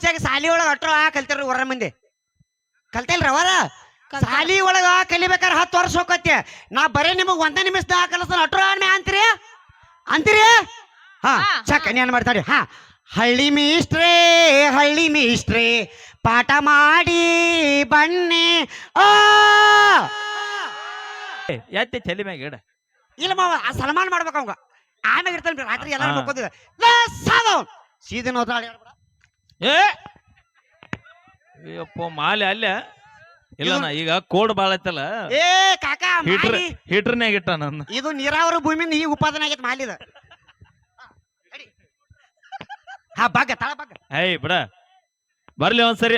ಸಾಲಿ ಒಳಗ ಅಟ್ರ ಕಲ್ತಾರ ಹೊರ ಮಂದಿ ಕಲ್ತಲ್ರಿ ಅವರ ಸಾಲಿ ಒಳಗ ಕಲಿಬೇಕಾರೆ 10 ವರ್ಷ ಹೋಗತ್ತೆ. ನಾ ಬರೇ ನಿಮಗ್ 1 ನಿಮಿಷ ಕಲಸ್ತಾನ ಅಟ್ರ ಅಂತೀರಿ ಅಂತೀರಿ. ಹಾ ಚಕ್ ಏನ್ ಮಾಡ್ತಾರಿ. ಹಾ ಹಳ್ಳಿ ಮೀಸ್ಟ್ರೇ ಪಾಠ ಮಾಡಿ ಬನ್ನಿ. ಯಾತೆ ತಲೆ ಮ್ಯಾಗ ಇಡ ಇಲ್ಲ ಮಾವ ಆ ಸನ್ಮಾನ ಮಾಡ್ಬೇಕು ಅವಂಗ. ಆಮ್ಯಾಗ ಇರ್ತಾನ ರಾತ್ರಿ ಎಲ್ಲ ನೋಡ್ಕೋದಿಲ್ಲ ಸೀದನ್ ಹೋದ ಏಪ್ಪ ಮಾಲೆ ಅಲ್ಲ ಇಲ್ಲ ಈಗ ಕೋಡ್ ಬಾಳ ಐತಲ್ಲ. ಏ ಕಾಕಾ ಹೀಟರ್ನ್ಯಾಗ ಇಟ್ಟ ನನ್ನ ಇದು ನೀರಾವರಿ ಭೂಮಿಯಿಂದ ಈಗ ಉತ್ಪಾದನೆ ಆಗೈತೆ ಮಾಲಿದ. ಹಾ ಬಗ್ಗ ತಳ ಬಗ್ಗ ಬಿಡ ಬರ್ಲಿ ಒಂದ್ಸರಿ.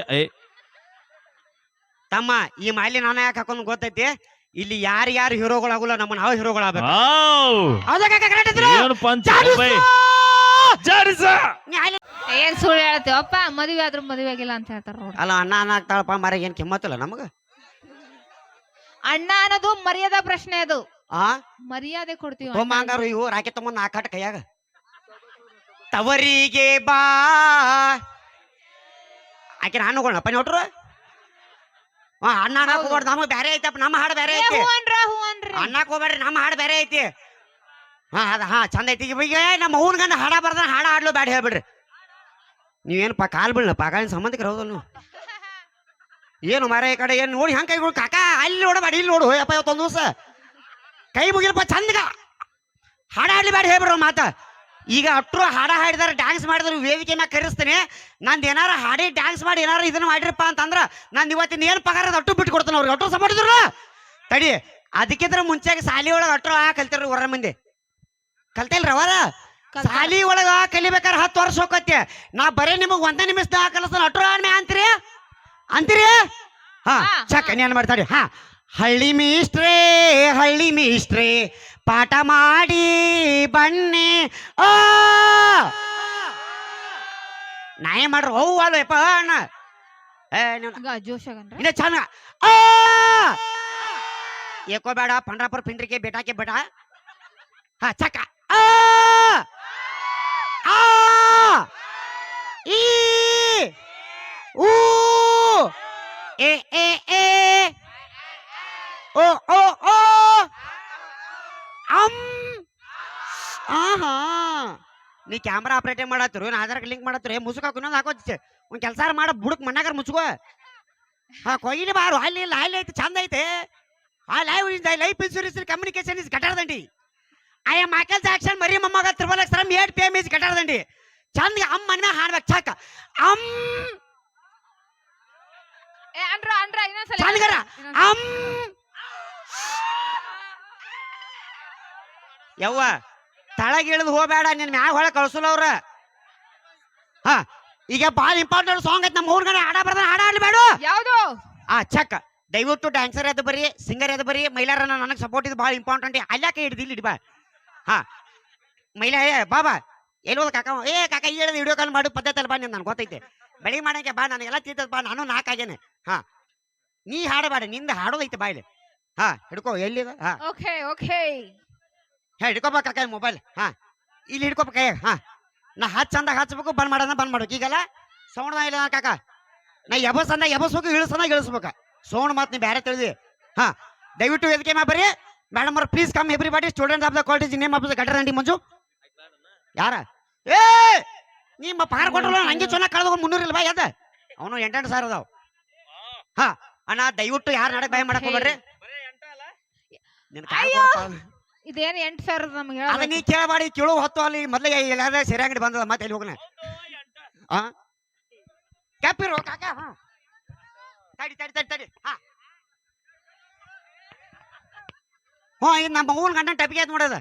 ತಮ್ಮ ಈ ಮಾಲಿ ನಾನು ಯಾಕೆ ಹಾಕೊಂಡು ಗೊತ್ತೈತಿ. ಇಲ್ಲಿ ಯಾರು ಹೀರೋಗಳಾಗಲ್ಲ, ನಮ್ಮ ನಾವು ಹೀರೋಗಳಾಗಬೇಕು. ಏನ್ ಸುಳ್ಳು ಹೇಳ್ತೇವಪ್ಪ, ಮದುವೆ ಆದ್ರೂ ಮದುವೆ ಆಗಿಲ್ಲ ಅಂತ ಹೇಳ್ತಾರ ನೋಡ್ರಿ. ಅಲ್ಲ ಅಣ್ಣ ಆಗ್ತಾಳಪ್ಪ ಮರ ಏನ್ ಕಿಮ್ಮತ್ತಿಲ್ಲ ನಮಗ. ಅಣ್ಣ ಅನ್ನೋದು ಮರ್ಯಾದಾ ಪ್ರಶ್ನೆ, ಅದು ಆ ಮರ್ಯಾದೆ ಕೊಡ್ತೀವಿ. ತೊಂಬಂಗಾರು ಇವು ರಾಕೆ ತಗೊಂಡ್ 4 ಕಟ್ ಕೈಯಾಗ ತವರಿಗೆ ಬಾ ಆಕೆ ಹಣ್ಣುಗಳಪ್ಪ ನೋಟ್ರು. ಅಣ್ಣ ಹೋಗ್ಬಾರ್ದು, ನಮಗ್ ಬೇರೆ ಐತಪ್ಪ, ನಮ್ಮ ಹಾಡು ಬೇರೆ ಐತಿ. ಅಣ್ಣಕ್ ಹೋಗ್ಬೇಡ್ರಿ, ನಮ್ಮ ಹಾಡು ಬೇರೆ ಐತಿ. ಹಾ ಚಂದ ಐತಿ. ಈಗ ನಮ್ಮ ಅವ್ನ ಗಂಡ ಹಾಡ ಬರ್ದ ಹಾಡ ಆಡ್ಲು ಬ್ಯಾಡ ಹೇಳ್ಬಿಡ್ರಿ. ನೀವೇನಪ್ಪ ಕಾಲ್ ಬೀಳಪ್ಪ ಕಾಲಿನ ಸಂಬಂಧಿಕರು ಹೌದಲ್ಲ ನೀವು. ಏನು ಮರ ಈ ಕಡೆ ಏನು ನೋಡಿ ಹಂಗೆ ಕೈಗಳು ಕಾಕ ಅಲ್ಲಿ ನೋಡಬೇಡ ಇಲ್ಲಿ ನೋಡು ಅಪ್ಪ ಇವತ್ತೊಂದು ದಿವಸ ಕೈ ಮುಗಿಲಪ್ಪ ಚಂದಗ ಹಾಡ ಆಡ್ಲಿ ಬ್ಯಾಡ ಹೇಳ್ಬಿಡ್ರ ಮಾತ. ಈಗ ಅಟ್ರು ಹಾಡ ಹಾಡಿದಾರೆ ಡ್ಯಾನ್ಸ್ ಮಾಡಿದ್ರು ವೇದಿಕೆ ಮ್ಯಾಗ ಕರೆಸ್ತೀನಿ. ನಂದು ಏನಾರ ಹಾಡಿ ಡ್ಯಾನ್ಸ್ ಮಾಡಿ ಏನಾರ ಇದನ್ನ ಮಾಡಿರಪ್ಪ ಅಂತಂದ್ರ ನಾನು ಇವತ್ತಿನ ಏನು ಪಗಾರ ಅಟ್ಟು ಬಿಟ್ಟು ಕೊಡ್ತಾನೆ ಅವ್ರಿಗೆ. ಅಟ್ರು ಸಪೋರ್ಟಿದ್ರು ತಡಿ. ಅದಕ್ಕಿಂತ ಮುಂಚೆಗೆ ಸಾಲಿ ಒಳಗೆ ಅಟ್ರು ಕಲ್ತಾರ ಹೊರ ಮಂದಿ ಕಲ್ತಲ್ರಿ ಅವರ ಸಾಲಿ ಒಳಗ ಕಲಿಬೇಕಾರೆ 10 ವರ್ಷ ಹೋಗತ್ತೆ. ನಾ ಬರೇ ನಿಮಗ್ 1 ನಿಮಿಷ ಕಲಸ್ತಾನ ಅಟ್ರು ಅಂತೀರಿ ಅಂತೀರಿ. ಹಾ ಚಕ್ ಏನ್ ಮಾಡ್ತಾರಿ. ಹಾ ಹಳ್ಳಿ ಮೀಸ್ಟ್ರೇ ಪಾಠ ಮಾಡಿ ಬನ್ನಿ. ನಾ ಏನ್ ಮಾಡ್ರಿ ಹೌ ಅಲ್ಲಪ್ಪ ಅಣ್ಣ ಇನ್ನ ಚಂದ ಏಕೋ ಬೇಡ ಪಂಡ್ರಾಪುರ ಪಿಂಡ್ರಿಕೆ ಬೇಟಾಕೆ ಬೇಡ. ಹಾ ಚಕ್ಕ ಈ ಊ ಎ ಎ ಎ ಓ ಓ ಓ ಆಹಾ ನೀ ಕ್ಯಾಮ್ರಾ ಆಪರೇಟಿಂಗ್ ಮಾಡತ್ತಿರು, ನಾ ಆಧಾರ್ ಲಿಂಕ್ ಮಾಡತ್ತಿರು, ಮುಸುಕ ಇನ್ನೊಂದು ಹಾಕೋತಿ ಒಂದ್ ಕೆಲಸ ಮಾಡ ಬುಡಕ್ ಮಣ್ಣಾಗಾರ ಮುಚ್ಕೋ. ಹಾ ಕೊಯ್ಲಿ ಬಾರು ಅಲ್ಲಿ ಇಲ್ಲ ಅಲ್ಲಿ ಐತಿ ಚಂದ ಐತೆ. ಆ ಲೈಫ್ ಇನ್ಶೂರೆನ್ಸ್ ಕಮ್ಯುನಿಕೇಶನ್ ಇಸ್ ಗಟಾರದಂಡಿ. ಆಯ ಮೈಕಲ್ ಜಾಕ್ಸನ್ ಮರಿ ಮೊಮ್ಮಗ ತ್ರಿಬಲಕ್ಷರಂ 8 PM ಇಸ್ ಗಟಾರದಂಡಿ. ಚಂದ ಅಮ್ಮನ ಹಾಡ್ಬೇಕು ಚಕ್ಕ ಚಂದಗರ ಯವ್ವ ತಳಗಿಳಿದು ಹೋಗ್ಬೇಡ, ನಿನ್ ಮ್ಯಾಗ ಹೊಳ ಕಳ್ಸಲ್ಲ ಅವ್ರ. ಹಾ ಈಗ ಬಾಳ ಇಂಪಾರ್ಟೆಂಟ್ ಸಾಂಗ್ ಐತಿ ನಮ್ಮ ಊರ್ಗಡೆ ಹಾಡ ಬರ್ದ ಹಾಡ ಆಡ್ಲಿ ಬೇಡ ಯಾವ್ದು ಚಕ್. ದಯವಿಟ್ಟು ಡ್ಯಾನ್ಸರ್ ಎದ್ದು ಬರಿ, ಸಿಂಗರ್ ಎದ್ದು ಬರಿ, ಮಹಿಳೆಯರನ್ನ ನನಗೆ ಸಪೋರ್ಟ್ ಇದು ಭಾಳ ಇಂಪಾರ್ಟೆಂಟ್. ಅಲ್ಯಾಕೆ ಹಿಡಿದು ಇಲ್ಲಿ ಬಾ. ಹಾ ಮಹಿಳಾ ಬಾಬಾ ಎಲ್ಲೋದ ಕಾಕ ಕಾಕ ಈ ಹೇಳಿದ ವಿಡಿಯೋ ಕಾಲ್ ಮಾಡು ಪದ್ಧತಿ ಅಲ್ಲ ಬಾ. ನನ್ಗೆ ಗೊತ್ತೈತೆ ಬೆಳಿಗ್ಗೆ ಮಾಡಕ್ಕೆ ಬಾ, ನನಗೆಲ್ಲ ತಿಂತದ ಬಾ, ನಾನು 4 ಆಗೇನೆ. ಹಾ ನೀ ಹಾಡಬೇಡ, ನಿಂದ ಹಾಡೋದೈತೆ ಬಾಯ್ಲಿ. ಹಾ ಹಿಡ್ಕೋ ಎಲ್ಲಿದ. ಹಾ ಹಿಡ್ಕೋಬಾ ಕಾಕ ಮೊಬೈಲ್. ಹಾ ಇಲ್ಲಿ ಹಿಡ್ಕೋಬ ಕೈ. ಹಾ ನಾ ಚಂದಾಗ ಹಚ್ಬೇಕು, ಬಂದ್ ಮಾಡ್ಬೇಕು. ಈಗೆಲ್ಲ ಸೌಂಡ್ ಇಲ್ಲ ಕಾಕ. ನಾ ಎಬಸಂದ ಎಬಸ್ಬೇಕು, ಇಳಿಸಂದಾಗ ಇಳಿಸ್ಬೇಕ ಸೌಂಡ್ ಮಾತು ನೀ ಬೇರೆ ತಿಳಿದಿ. ಹಾ ದಯವಿಟ್ಟು ವೇದಿಕೆ ಮಾ ಬರ್ರಿ ಮೇಡಮ್ ಅವ್ರ please come everybody. Student of the college name of the ಗಟರಂಡಿ ಮಂಜು. ಯಾರ ಏ ನಿಮ್ಮ ಪಾರ್ ಕೊಟ್ಟಲ್ಲ ನಂಗೆ ಚೆನ್ನಾಗಿ ಕಳೆದ 300 ಇಲ್ಲ ಬಾ ಅದ ಅವನು 8 ಸಾವಿರ ಅದಾವ. ಹಾ ಅಣ್ಣ ದಯವಿಟ್ಟು ಯಾರು ನಡಕ್ ಬಾಯ್ ಮಾಡಕ್ ಹೋಗ್ಬೇಡ್ರಿ. ಇದೇನು 8,000 ನಮ್ಗೆ ಅದ ನೀ ಕೇಳಬಾಡಿ, ಕೇಳು ಹೊತ್ತು ಅಲ್ಲಿ ಮೊದ್ಲಿಗೆ ಎಲ್ಲ ಸೆರೆ ಅಂಗಡಿ ಬಂದದ ಮತ್ತೆ ಎಲ್ಲಿ ಹೋಗಣ. ಹಾ ಕ್ಯಾಪಿರೋ ಕಾಕ. ಹಾ ತಡಿ. ಹಾ ಇದು ನಮ್ಮ ಅವ್ನ ಗಂಟೆ ಟಪಿಗೆ ಆಯ್ತು ನೋಡದ.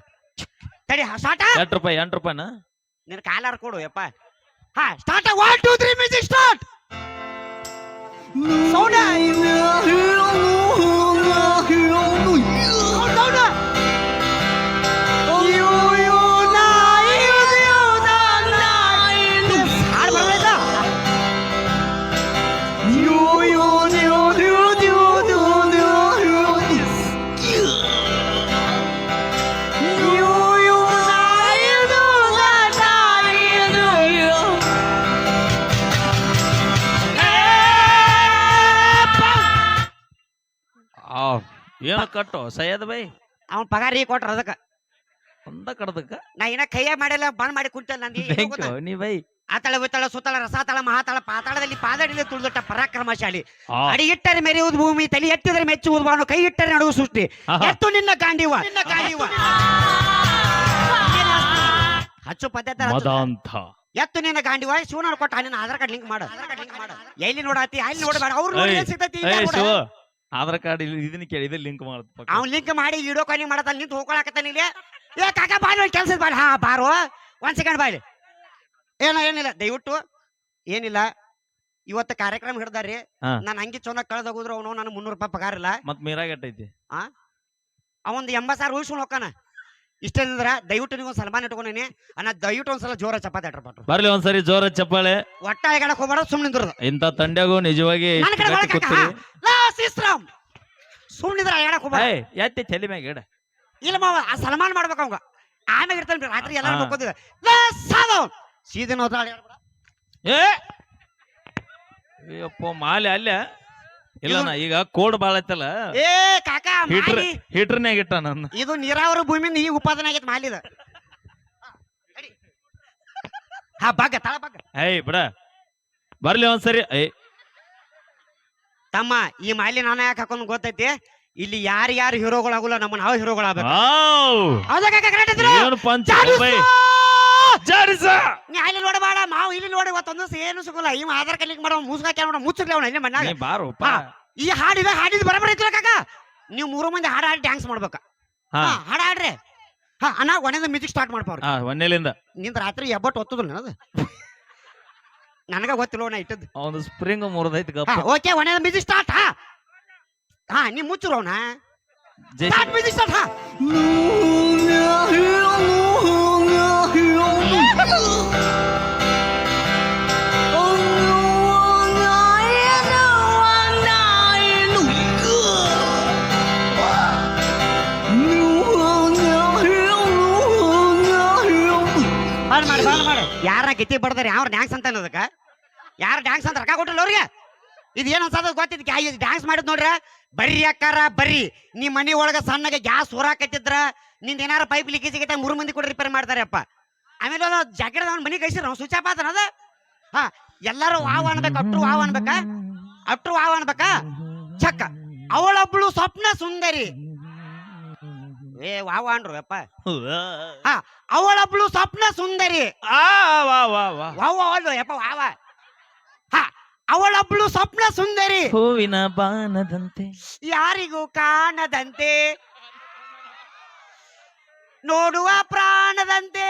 ತಡಿ ಸ್ಟಾರ್ಟ್. 8 ರೂಪಾಯಿನ ನಿನ್ ಕಾಲಾರ ಕೊಡು ಯಪ್ಪ. ಹಾ ಸ್ಟಾರ್ಟ್. 1 2 3 music start. ಸೌಂಡ್ ಏನ ಕಟ್ಟು ಸೈಯದ್ ಬೈ ಅವ್ನ ಪಗಾರ ಈಗ ಕೊಟ್ರ ಅದಕ್ಕ ಒಂದ ಕಡ್ದಕ್ಕ ನಾ ಇನ್ನ ಕೈಯ ಮಾಡಿಲ್ಲ ಬಂದ್ ಮಾಡಿ ಕುಂತಲ್ಲ ನಂದು ನೀ ಬೈ ಆತಳ ವಿತಳ ಸುತ್ತಳ ರಸಾತಳ ಮಹಾತಳ ಪಾತಾಳದಲ್ಲಿ ಪಾದಡಿಲೆ ತುಳಿದೊಟ್ಟ ಪರಾಕ್ರಮಶಾಲಿ ಆ. ಅಡಿ ಇಟ್ಟರೆ ಮೆರೆಯುವುದು ಭೂಮಿ ತಲೆ ಎತ್ತಿದರೆ ಮೆಚ್ಚುವುದು ಬಾನು ಕೈ ಇಟ್ಟರೆ ನಡುವು ಸೃಷ್ಟಿ ಆಹಾ. ಎತ್ತು ನಿನ್ನ ಕಾಂಡಿವ ಹಚ್ಚು ಪದ್ಧತಿ ಮದಾಂತ ಎತ್ತು ನಿನ್ನ ಗಾಂಡಿವ ಶಿವನ ಕೊಟ್ಟ ನಿನ್ನ ಆಧಾರ್ ಕಾರ್ಡ್ ಲಿಂಕ್ ಮಾಡು ಎಲ್ಲಿ ನೋಡಾತಿ ಅಲ್ಲಿ ನೋಡಬೇಡ ಅವ್ರು ನೋಡಿ ಏನ್ ಸಿಗ್ತೈತಿ ಏ ಶಿವ ಆಧಾರ್ ಕಾರ್ಡ್ ಇದನ್ನ ಕೇಳಿ ಇದು ಲಿಂಕ್ ಮಾಡ್ತ ಅವ್ನ್ ಲಿಂಕ್ ಮಾಡಿ ವಿಡಿಯೋ ಕಾಲಿಂಗ್ ಮಾಡತ್ತ ನಿಂತು ಹೋಗ್ಕೊಳಕತ್ತಾನ ಇಲ್ಲಿ ಏ ಕಾಕ ಬಾರಿ ಒಂದ್ ಕೆಲ್ಸದ ಬಾರಿ ಹಾ ಬಾರು ಒಂದ್ ಸೆಕೆಂಡ್ ಬಾಯ್ಲಿ ಏನಿಲ್ಲ ದಯವಿಟ್ಟು ಏನಿಲ್ಲ ಇವತ್ತು ಕಾರ್ಯಕ್ರಮ ಹಿಡ್ದಾರಿ ಹಾ. ನಾನು ಹಂಗೆ ಚೊನ್ನ ಕಳೆದೋಗಿದ್ರು ಅವನು ನನಗೆ 300 ರೂಪಾಯಿ ಪಗಾರ ಇಲ್ಲ ಮತ್ ಮೀರಾಗ ಎಟ್ಟೈತಿ ಅವಂದು 80,000 ಉಳಿಸ್ಕೊಂಡು ಹೋಗ್ತಾನ ಇಷ್ಟೇನಿದ್ರ ದಯವಿಟ್ಟು ನೀವು ಸಲ್ಮಾನ್ ಇಟ್ಕೊಂಡೇನಿ ಅಣ್ಣ ದಯವಿಟ್ಟು ಒಂದ್ಸಲ ಜೋರ ಚಪಾತಿ ಇಟ್ರಪ್ಪ ಬರ್ಲಿ ಒಂದ್ಸರಿ ಜೋರ ಚಪ್ಪಾಳೆ ಒಟ್ಟ ಎಗಡಕ್ ಹೋಗ್ಬೇಡ ಸುಮ್ಮನೆ ನಿಂದ್ರದ ಇಂತ ತಂಡ್ಯಾಗೂ ನಿಜವಾಗಿ ನನ್ನ ಕಡೆ ಗಟ್ಟಿ ಒಳಗ್ ಹಾಕ. ಕೂತ್ರಿ. ಸಿಸ್ರಾಮ್ ಸುಮ್ಮನಿದ್ರ ಎಗಡಕ್ ಹೋಗ್ಬೇಡ ಏಯ್ ಎತ್ತಿ ತಲೆ ಮ್ಯಾಗ ಇಡ ಇಲ್ಲ ಮಾವ ಆ ಸಲ್ಮಾನ್ ಮಾಡ್ಬೇಕು ಅವಂಗ ಆಮೇಲೆ ಇರ್ತಾನೆ ರಾತ್ರಿ ಎಲ್ಲ ಹಾ. ನೋಡ್ಕೋದಿಲ್ಲ ಸೀದನ್ ಹೋದ ಏ ಅಯ್ಯಪ್ಪ ಮಾಲೆ ಅಲ್ಲ ಇಲ್ಲ ನಾ ಈಗ ಕೋಡ್ ಬಾಳ ಐತಲ್ಲ ಏ ಕಾಕ ಹೀಟರ್ ಮಾಲಿ ಹೀಟರ್ನ್ಯಾಗ ಇಟ್ಟ ನನ್ನ ಇದು ನೀರಾವರಿ ಭೂಮಿಯಿಂದ ಈಗ ಉತ್ಪಾದನೆ ಆಗೈತೆ ಮಾಲಿದ ಹಾ ಬಗ್ಗ ತಳ ಬಗ್ಗ ಏಯ್ ಬಿಡ ಬರ್ಲಿ ಒಂದ್ಸರಿ ಏಯ್ ತಮ್ಮ ಈ ಮಾಲಿ ನಾನು ಯಾಕೆ ಹಾಕೊಂಡು ಗೊತ್ತೈತಿ ಇಲ್ಲಿ ಯಾರು ಹೀರೋಗಳಾಗಲ್ಲ ನಮ್ಮ ನಾವು ಹೀರೋಗಳಾಗಬೇಕು ಆವ್. ಹೌದಾ ಕಾಕ ಕರೆಕ್ಟ್ ಇದ್ರು ಏನು ಪಂಚ ಬೈ ಜಾರಿಸ ನೀ ಅಲ್ಲಿ ನೋಡಬೇಡ ಮಾವು ಇಲ್ಲಿ ನೋಡಿ ಇವತ್ತೊಂದು ಏನು ಸಿಗೋಲ್ಲ ಇವ್ ಆಧಾರ್ ಕಲಿಕ್ ಮಾಡೋ ಮುಸ್ಗಾಕಿ ಅವನ ಮುಚ್ಚರ್ಲಿ ಅವನ ಇಲ್ಲಿ ಮಣ್ಣಾಗ ನೀ ಬಾರೋಪ್ಪ ಹಾ. ಈ ಹಾಡಿದ ಬರಬರ ಐತಿಲ್ಲ ಕಾಕ ನೀವು 3 ಮಂದಿ ಹಾಡಿ ಡ್ಯಾನ್ಸ್ ಮಾಡ್ಬೇಕ ಹಾ ಹಾಡ್ರಿ ಹಾ ಅಣ್ಣ ಒಣದ ಮ್ಯೂಸಿಕ್ ಸ್ಟಾರ್ಟ್ ಮಾಡ್ಪಾವ್ರಿ ಹಾ ಒಂದೇಲಿಂದ ನಿಂದ ರಾತ್ರಿ ಎಬ್ಬಟ್ಟು ಒತ್ತದಿಲ್ಲ ನನದು ನನಗ ಗೊತ್ತಿಲ್ಲ ನಾ ಇಟ್ಟದ್ದು ಅವನು ಸ್ಪ್ರಿಂಗ್ ಮುರಿದೈತಿ ಗಪ್ಪ ಓಕೆ ಒಣದ ಮ್ಯೂಸಿಕ್ ಸ್ಟಾರ್ಟ್ ಹಾ ನೀ ಮುಚ್ಚರು ಅವನ ಜೈ ಸ್ಟಾರ್ಟ್ ಮ್ಯೂಸಿಕ್ ಸ್ಟಾರ್ಟ್ ಹಾ ಬಾಳ್ ಮಾಡಿ ಯಾರ ಗಿತ್ತಿ ಬಡ್ದಾರ ಯಾವ ಡ್ಯಾನ್ಸ್ ಅಂತ ಅನ್ನೋದಕ್ಕ ಯಾರು ಡ್ಯಾನ್ಸ್ ಅಂತ ರೊಕ್ಕ ಕೊಟ್ಟಿಲ್ಲ ಅವ್ರಿಗೆ ಇದು ಏನ್ ಅನ್ಸದ ಗೊತ್ತಿದ್ ಡ್ಯಾನ್ಸ್ ಮಾಡಿದ್ ನೋಡ್ರ ಬರ್ರಿ ಅಕ್ಕಾರ ಬರ್ರಿ ನೀ ಮನಿ ಒಳಗ ಸಣ್ಣಗೆ ಗ್ಯಾಸ್ ಹೊರಾಕತ್ತಿದ್ರ ನಿಂದ ಏನಾರ ಪೈಪ್ ಲೀಕೇಜ್ ಆಗೈತೆ 3 ಮಂದಿ ಕೂಡ ರಿಪೇರ್ ಮಾಡ್ತಾರಪ್ಪ ಆಮೇಲೆ ಜಾಕೆಟ್ ಅವ್ನ ಮನಿ ಕಳಿಸಿರ ನಾವು ಸ್ವಿಚ್ ಆಫ್ ಆತನದ ಹಾ ಎಲ್ಲಾರು ವಾವ್ ಅನ್ಬೇಕು ಅಟ್ರು ವಾವ್ ಅನ್ಬೇಕ ಅಟ್ರು ವಾವ್ ಅನ್ಬೇಕ ಚಕ್ಕ ಅವಳೊಬ್ಳು ಸ್ವಪ್ನ ಸುಂದರಿ ಏ ವಾವ ಅನ್ರು ಅಪ್ಪ ಹಾ ಅವಳೊಬ್ಳು ಸ್ವಪ್ನ ಸುಂದರಿ ಆ ವಾ ವಾ ವಾ ವಾವ ಅಲ್ವ ಯಪ್ಪ ವಾವ ಹಾ ಅವಳೊಬ್ಳು ಸ್ವಪ್ನ ಸುಂದರಿ ಹೂವಿನ ಬಾನದಂತೆ ಯಾರಿಗೂ ಕಾಣದಂತೆ ನೋಡುವ ಪ್ರಾಣದಂತೆ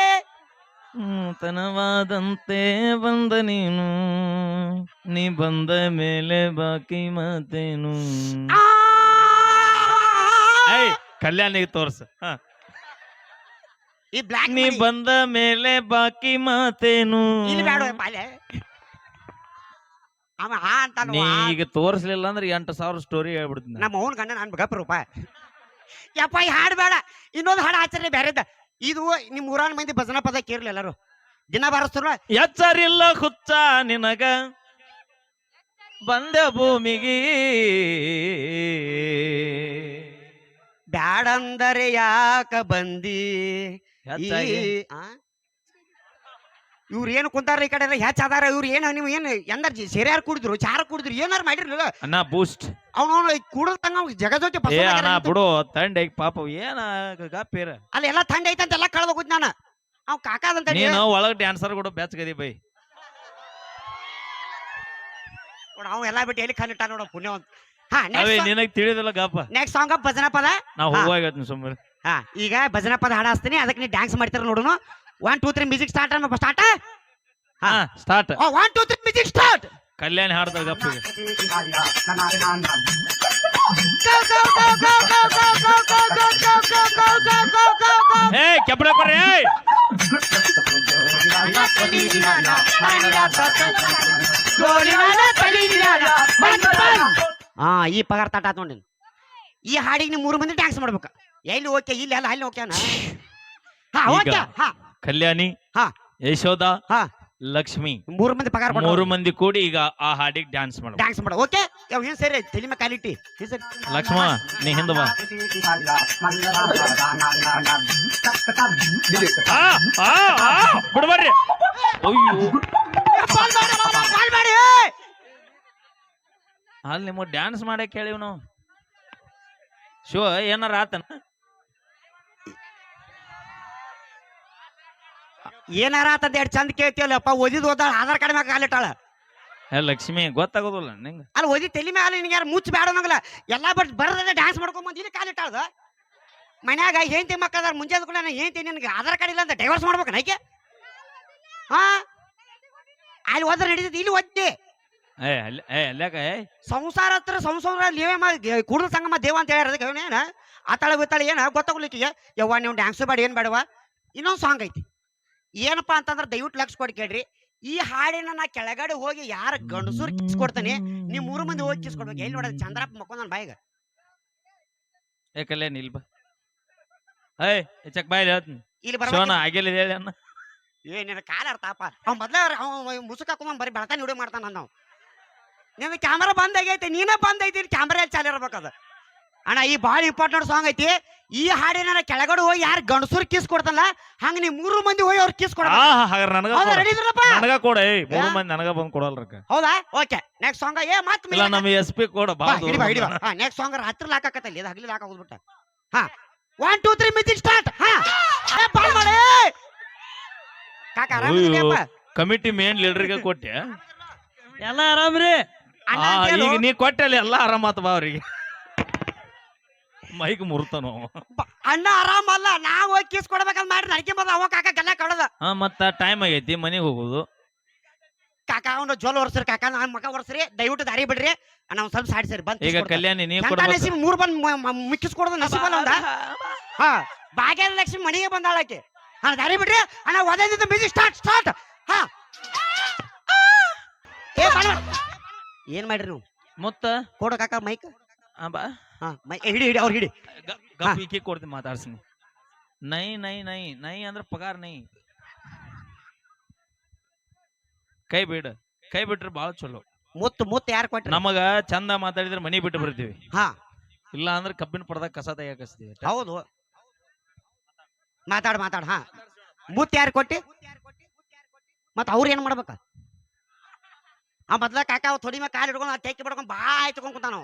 ನೂತನವಾದಂತೆ ಬಂದ ನೀ ಬಂದ ಮೇಲೆ ಬಾಕಿ ಮಾತೇನು ಆ! ಏಯ್ ಕಲ್ಯಾಣಿಗೆ ತೋರ್ಸ ಹಾ. ಈ ಬ್ಲಾಕ್ ನೀ ಬಂದ ಮೇಲೆ ಬಾಕಿ ಮಾತೇನು ಇಲ್ಲಿ ಬೇಡ ಪಾಲೆ ಅವ ಹಾ ಅಂತ ನೀ ಈಗ ತೋರ್ಸ್ಲಿಲ್ಲ ಅಂದ್ರೆ 8,000 ಸ್ಟೋರಿ ಹೇಳ್ಬಿಡ್ತೀನಿ ನಮ್ಮ ಅವನ್ ಗಂಡ ನಾನು ಗಪ್ಪ ರೂಪ ಯಪ್ಪ ಈ ಹಾಡು ಬೇಡ ಇನ್ನೊಂದು ಹಾಡು ಆಚರಣೆ ಬೇರೆದ ಇದು ನಿಮ್ ಊರಾನ ಮಂದಿ ಭಜನಾ ಪದ ಕೇರ್ಲಿ ಎಲ್ಲಾರು ದಿನ ಬಾರಿಸ್ತಾರ ಎಚ್ಚರಿಲ್ಲ ಹುಚ್ಚ ನಿನಗ ಬಂದ ಭೂಮಿಗೆ ಬ್ಯಾಡಂದರೆ ಯಾಕ ಬಂದಿ ಹೆಚ್ಚಾಗಿ ಇವ್ರು ಏನು ಕುಂತಾರ ಈ ಕಡೆ ಎಲ್ಲ ಹೆಚ್ಚ ಅದಾರ ಇವ್ರು ಏನು ನೀವು ಏನು ಎಂದಾರ ಸೇರ್ಯಾರು ಕುಡಿದ್ರು ಚಾರ ಕುಡಿದ್ರು ಏನಾರು ಮಾಡಿರ್ಲಿಲ್ಲ ಅಣ್ಣ ಬೂಸ್ಟ್ ಅವನು ಕುಡದಂಗ ಜಗಜೊತೆ ಏ ಅಣ್ಣ ಬಿಡು ತಂಡ ಪಾಪ ಏನ ಗಾಪೇರ ಅಲ್ಲಿ ಎಲ್ಲ ಥಂಡಿ ಐತಂತ ಎಲ್ಲ ಕಳ್ದ ಹೋಗುದ್ ನಾನು ಅವ್ ಕಾಕಾದಂತ ನೀನು ಒಳಗ್ ಡ್ಯಾನ್ಸರ್ ಕೂಡ ಬೆಚ್ಚಗದಿ ಬೈ ಅವ್ ಎಲ್ಲಾ ಬಿಟ್ಟು ಎಲ್ಲಿ ಕಣ್ಣಿಟ್ಟ ನೋಡ ಪುಣ್ಯವಂತ ಹಾ ಅವೇ ನಿನಗ್ ತಿಳಿದಿಲ್ಲ ಗಾಪ ನೆಕ್ಸ್ಟ್ ಸಾಂಗ್ ಭಜನಾ ಪದ ನಾ ಹೋಗ್ತೀನಿ ಸುಮ್ಮನೆ ಹಾ ಈಗ ಭಜನಾ ಪದ ಹಾಡ ಹಚ್ತೀನಿ ಅದಕ್ಕೆ ನೀವು ಡ್ಯಾನ್ಸ್ ಮಾಡ್ತೀರ ನೋಡುನು 1 2 3 ಮ್ಯೂಸಿಕ್ ಸ್ಟಾರ್ಟ್ ಸ್ಟಾರ್ಟ್ ಹಾ ಸ್ಟಾರ್ಟ್ 1 2 3 ಮ್ಯೂಸಿಕ್ ಸ್ಟಾರ್ಟ್ ಕಲ್ಯಾಣಿ ಹಾಡ್ತಾರ ಗಪ್ಪಿಗೆ ಏ ಕೆಬ್ಬಡ ಕೊಡ್ರಿ ಏಯ್ ಹಾ ಈ ಪಗಾರ ತಾಟ ಆತ್ ನೋಡಿ ಈ ಹಾಡಿಗೆ ನೀವು 3 ಮಂದಿ ಡ್ಯಾನ್ಸ್ ಮಾಡ್ಬೇಕ ಎಲ್ಲಿ ಓಕೆ ಇಲ್ಲಿ ಅಲ್ಲ ಅಲ್ಲಿ ಓಕೆನಾ ಹಾ ಈಗ ಓಕೆ ಹಾ ಕಲ್ಯಾಣಿ ಹಾ ಯಶೋದ ಹಾ ಲಕ್ಷ್ಮಿ 3 ಮಂದಿ ಪಗಾರ 3 ಮಂದಿ ಕೂಡಿ ಈಗ ಆ ಹಾಡಿಗೆ ಡ್ಯಾನ್ಸ್ ಮಾಡ. ಡ್ಯಾನ್ಸ್ ಮಾಡ. ಓಕೆ ಏನ್ ಸರಿ ತಲೆ ಮೇಲೆ ಕಾಲಿಟ್ಟಿ ಸರಿ. ಲಕ್ಷ್ಮ ನೀ ಹಿಂದ ಬಾ. ಬಿಡ್ಬರ್ರಿ. ಅಯ್ಯೋ ಕಾಲ್ ಮಾಡಿ. ಅಲ್ಲಿ ನಿಮ್ಮ ಡ್ಯಾನ್ಸ್ ಮಾಡಕ್ ಹೇಳಿವ್ ನಾವು. ಶೋ ಏನಾರ ಆತನ ಏನಾರ ಆತಂತ ಎರಡು ಚಂದ ಕೇಳ್ತೀವಲ್ಲಪ್ಪ. ಓದಿದ್ ಓದಾಳ ಆಧಾರ್ ಕಾರ್ಡ್ ಮ್ಯಾಗ ಕಾಲಿಟ್ಟಾಳ. ಲಕ್ಷ್ಮಿ ಗೊತ್ತಾಗೋದಿಲ್ಲ ನಿಂಗ. ಅಲ್ಲಿ ಓದಿ ತಲೆ ಮ್ಯಾಲ ನಿನ್ಗೆ ಯಾರು ಮುಚ್ಚ ಬೇಡ ಅನ್ನೋಂಗಿಲ್ಲ. ಎಲ್ಲಾ ಬಟ್ ಬರದ್ರೆ ಡ್ಯಾನ್ಸ್ ಮಾಡ್ಕೊಂಡ್ ಬಂದು ಇಲ್ಲಿ ಕಾಲಿಟ್ಟಾಳ್ದ. ಮನ್ಯಾಗ ಹೆಂಡತಿ ಮಕ್ಕಳ ಮುಂಜಾದ ಕೂಡ ಹೆಂಡತಿ ನಿನ್ಗೆ ಆಧಾರ್ ಕಾರ್ಡ್ ಇಲ್ಲ ಅಂತ ಡೈವರ್ಸ್ ಮಾಡ್ಬೇಕು ನೈಕೆ. ಹಾ ಅಲ್ಲಿ ಓದ್ರ ನಡೀತೈತಿ, ಇಲ್ಲಿ ಓದ್ತಿ. ಅಲ್ಯಾಕ ಸಂಸಾರ ಹತ್ರ ಸಂಸಾರ ಲೇವೆ ಕುಡಿದ ಸಂಗಮ ದೇವ ಅಂತ ಹೇಳ್ಯಾರ. ಅದಕ್ಕೆ ಏನ ಆತಾಳ ಬಿತ್ತಾಳ ಏನ ಗೊತ್ತಾಗ್ಲಿಕ್ಕಿಗೆ. ಯವ್ವ ನೀವು ಡ್ಯಾನ್ಸ್ ಬೇಡ ಏನ್ ಬೇಡವಾ. ಇನ್ನೊಂದು ಸಾಂಗ್ ಐತಿ ಏನಪ್ಪಾ ಅಂತಂದ್ರೆ ದಯವಿಟ್ಟು ಲಕ್ಷ ಕೊಡಿ ಕೇಳ್ರಿ. ಈ ಹಾಡಿನ ನಾ ಕೆಳಗಡೆ ಹೋಗಿ ಯಾರ ಗಂಡಸೂರ್ ಕಿಸ್ಕೊಡ್ತಾನೆ, ನೀವು 3 ಮಂದಿ ಹೋಗಿ ಕಿಸ್ಕೊಡ್ಬೇಕು. ಎಲ್ಲಿ ನೋಡೋದು ಚಂದ್ರಪ್ಪ ಮಕ್ಕೊಂಡ್ ನನ್ನ ಬಾಯಿಗ. ಏಕಲ್ಲೇ ನಿಲ್ಬ ಚಕ್ ಬಾಯ್ ಹೇಳ್ತೀನಿ. ಇಲ್ಲಿ ಶೋನ ಬರ ಆಗಿಲ್ಲ ಹೇಳಿ ಅನ್ನ. ನಿನ್ನ ಕಾಲ ಅರ್ಥಪ್ಪ. ಅವ್ ಮೊದ್ಲ ಮುಸುಕ್ ಹಾಕೊಂಡ್ ಬರೀ ಬೆಳತಾನ ವಿಡಿಯೋ ಮಾಡ್ತಾನ. ನಾವು ನಿನ್ನ ಕ್ಯಾಮರಾ ಬಂದ್ ಆಗೈತಿ, ನೀನ ಬಂದ್ ಐತಿ, ಕ್ಯಾಮರಾ ಎಲ್ಲಿ ಚಾಲು ಇರ್ಬೇಕದ. ಅಣ್ಣ ಈ ಭಾಳ ಇಂಪಾರ್ಟೆಂಟ್ ಸಾಂಗ್ ಐತಿ. ಈ ಹಾಡಿನ ಕೆಳಗಡೆ ಹೋಗಿ ಯಾರು ಗಂಡಸೂರ್ ಕಿಸ್ ಕೊಡ್ತಲ್ಲ ಹಂಗ ನೀವು 3 ಮಂದಿ ಹೋಗಿ ಅವ್ರ ಕಿಸ್ ಕೊಡ. ನನಗ ಕೊಡ 3 ಮಂದಿ ನನಗ ಬಂದ್ ಕೊಡಲ್ರಕ್ಕ. ಹೌದಾ ಓಕೆ ನೆಕ್ಸ್ಟ್ ಸಾಂಗ್ ಮತ್ ಇಲ್ಲ ನಮ್ಮ SP ಕೊಡ ಬಾ. ನೆಕ್ಸ್ಟ್ ಸಾಂಗ್ ರಾತ್ರಿ ಹಾಕಕತ್ತಲ್ಲ, ಇದು ಹಗಲಿ ಹಾಕೋದ್ಬಿಟ್ಟ. ಹಾ 1 2 3 ಮ್ಯೂಸಿಕ್ ಸ್ಟಾರ್ಟ್. ಹಾ ಬಾಳ್ ಮಾಡಿ ಕಾಕ ಆರಾಮಿದ್ಯಪ್ಪ. ಕಮಿಟಿ ಮೇನ್ ಲೀಡರ್ಗೆ ಕೊಟ್ಟೆ ಎಲ್ಲ ಆರಾಮ್ರಿ. ಈಗ ನೀ ಕೊಟ್ಟಲ್ಲಿ ಎಲ್ಲ ಆರಾಮಾತ ಬಾ ಅವ್ರಿಗೆ. ಮೈಕ್ ಮುರ್ತಾನು ಅಣ್ಣ ಆರಾಮಲ್ಲ. ನಾವ್ ಹೋಗಿ ಕಿಸ್ ಕೊಡ್ಬೇಕಂತ ಮಾಡಿ ನಡ್ಕೆ ಬಂದ ಅವ ಕಾಕ ಗಲ್ಲ ಕಳದ. ಮತ್ತ ಟೈಮ್ ಆಗೈತಿ ಮನೆಗೆ ಹೋಗುದು. ಕಾಕ ಅವ್ನು ಜೋಲ್ ಒರ್ಸ್ರಿ ಕಾಕ, ನಾನ್ ಮಗ ಒರ್ಸ್ರಿ, ದಯವಿಟ್ಟು ದಾರಿ ಬಿಡ್ರಿ. ನಾವು ಸ್ವಲ್ಪ ಸಾಡಿ ಸರಿ ಬಂದ್ ಈಗ ಕಲ್ಯಾಣಿ ನೀ ನಸೀಬ್ 3 ಬಂದ್ ಮಿಕ್ಕಿಸ್ ಕೊಡೋದು ನಸೀಬಲ್ಲ ಒಂದ. ಹಾ ಭಾಗ್ಯ ಲಕ್ಷ್ಮಿ ಮನೆಗೆ ಬಂದಾಳಕ್ಕೆ. ಹಾ ದಾರಿ ಬಿಡ್ರಿ ಅಣ್ಣ. ಒದದಿಂದ ಮ್ಯೂಸಿಕ್ ಸ್ಟಾರ್ಟ್ ಸ್ಟಾರ್ಟ್. ಹಾ ಏನ್ ಮಾಡ್ರಿ ನೀವು ಮುತ್ತ ಕೊಡ ಕಾಕ ಮೈಕ್. ಬಾ ಹಿಡಿ ಹಿಡಿ ಅವ್ರು ಹಿಡಿ. ಈಕಿ ಕೊಡ್ತೀನಿ ಮಾತಾಡ್ಸಿನಿ. ನೈ ನೈ ನೈ ನೈ ಅಂದ್ರ ಪಗಾರ ನೈ. ಕೈ ಬಿಟ್ರೆ ಬಾಳ ಚಲೋ. ಮುತ್ತು ಯಾರು ಕೊಟ್ರಿ? ನಮಗ ಚಂದ ಮಾತಾಡಿದ್ರೆ ಮನಿ ಬಿಟ್ಟು ಬರ್ತೀವಿ. ಹಾ ಇಲ್ಲ ಅಂದ್ರೆ ಕಬ್ಬಿನ ಪಡ್ದಾಗ ಕಸ ತೆಗಿಸ್ತೀವಿ. ಹೌದು ಮಾತಾಡ. ಹಾ ಮುತ್ತು ಯಾರು ಕೊಟ್ಟಿ? ಮತ್ತ ಅವ್ರ ಏನ್ ಮಾಡ್ಬೇಕ? ಆ ಮೊದ್ಲ ಕಾಕ ಅವ್ ಥೊಡಿ ಮ್ಯಾಗ ಕಾಲು ಹಿಡ್ಕೊಂಡು ತೆಕ್ಕಿ ಬಿಡ್ಕೊಂಡ್ ಬಾ ಆಯ್ತು ಕುಂತಾನ.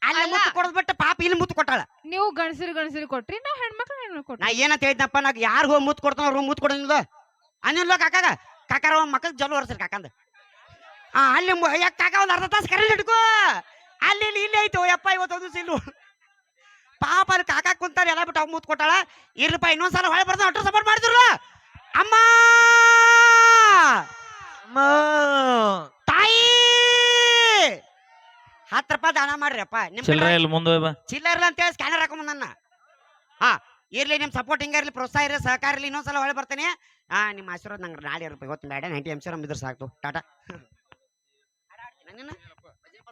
ಅಲ್ಲಿ ಮುತ್ತು ಕೊಡದ್ ಬಿಟ್ಟು ಪಾಪ ಇಲ್ಲಿ ಮುತ್ತು ಕೊಟ್ಟಾಳ. ನೀವು ಗಂಡಸರಿ ಕೊಟ್ರಿ, ನಾವ್ ಹೆಣ್ಮಕ್ಳು ಕೊಟ್ರಿ. ನಾ ಏನಂತ ಹೇಳಿದ್ನಪ್ಪ, ನಾಗ ಯಾರು ಹೋಗಿ ಮುತ್ತು ಕೊಡ್ತಾನ ಅವ್ರು ಮುತ್ತು ಕೊಡೋದಿಲ್ಲ ಅನ್ನಿಲ್ಲ ಕಾಕಾಗ. ಕಾಕಾರ ಮಕ್ಕಳ ಜಲ್ಲು ಹೊರ್ಸ್ರಿ ಕಾಕಂದ. ಅಲ್ಲಿ ಕಾಕ ಒಂದ್ ಅರ್ಧ ತಾಸು ಕರೆಂಟ್ ಇಟ್ಕೋ. ಅಲ್ಲಿ ಇಲ್ಲಿ ಐತಿ ಯಪ್ಪ ಇವತ್ತೊಂದು ದಿವಸ ಇಲ್ಲು. ಪಾಪ ಅಲ್ಲಿ ಕಾಕ ಕುಂತಾರ ಎಲ್ಲ ಬಿಟ್ಟು ಅವ್ ಮುತ್ತು ಕೊಟ್ಟಾಳ. ಇರ್ಲಪ್ಪ ಇನ್ನೊಂದ್ಸಲ ಹೊಳೆ ಬರ್ತಾನ ಅಟ್ರ ಸಪೋರ್ಟ್ ಮಾಡಿದ್ರು. ಅಮ್ಮ ತಾಯಿ 10 ರೂಪಾಯಿ ದಾನ ಮಾಡ್ರಿ ಅಪ್ಪ. ನಿಮ್ ಚಿಲ್ಲರ್ ಅಂತ ಹೇಳಿ ಸ್ಕ್ಯಾನರ್ ಹಾಕೊಂಡ್ ನನ್ನ. ಹಾ ಇರ್ಲಿ, ನಿಮ್ ಸಪೋರ್ಟ್ ಹಿಂಗ ಇರ್ಲಿ, ಪ್ರೋತ್ಸಾಹ ಇರ್ಲಿ, ಸಹಕಾರ ಇರ್ಲಿ. ಇನ್ನೊಂದ್ಸಲ ಹೊಳೆ ಬರ್ತೇನೆ. ನಿಮ್ಮ ಆಶೀರ್ವಾದ ನಂಗೆ ನಾಳೆ ಇರ್ಬೇಕು. ಇವತ್ತು ಬೇಡ 90 MC ಇದ್ರೆ ಸಾಕು. ಟಾಟಾ.